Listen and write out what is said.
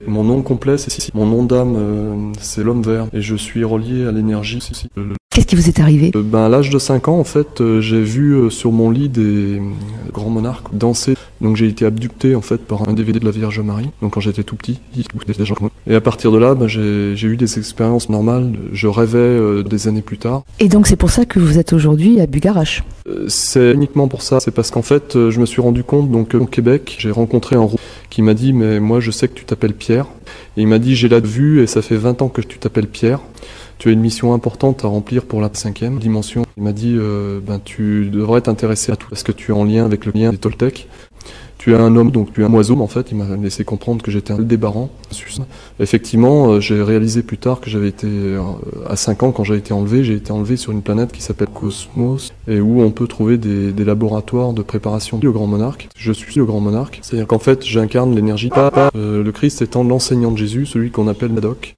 Mon nom complet, c'est Sissi. Mon nom d'âme, c'est l'homme vert. Et je suis relié à l'énergie. Qu'est-ce qui vous est arrivé? À l'âge de 5 ans, en fait, j'ai vu sur mon lit des grands monarques danser. Donc j'ai été abducté, en fait, par un DVD de la Vierge Marie. Donc quand j'étais tout petit, et à partir de là, j'ai eu des expériences normales. Je rêvais des années plus tard. Et donc c'est pour ça que vous êtes aujourd'hui à Bugarache? C'est uniquement pour ça. C'est parce qu'en fait, je me suis rendu compte, donc au Québec, j'ai rencontré un roux qui m'a dit « Mais moi, je sais que tu t'appelles Pierre. » Et il m'a dit « J'ai la vue et ça fait 20 ans que tu t'appelles Pierre. Tu as une mission importante à remplir pour la 5e dimension. » Il m'a dit tu devrais t'intéresser à tout parce que tu es en lien avec le lien des Toltecs. Tu es un homme, donc tu es un oiseau, en fait. Il m'a laissé comprendre que j'étais un Aldébaran. Effectivement, j'ai réalisé plus tard que j'avais été, à 5 ans, quand j'ai été enlevé sur une planète qui s'appelle Cosmos, et où on peut trouver des laboratoires de préparation du Grand Monarque. Je suis le Grand Monarque. C'est-à-dire qu'en fait, j'incarne l'énergie. Le Christ étant l'enseignant de Jésus, celui qu'on appelle Madoc.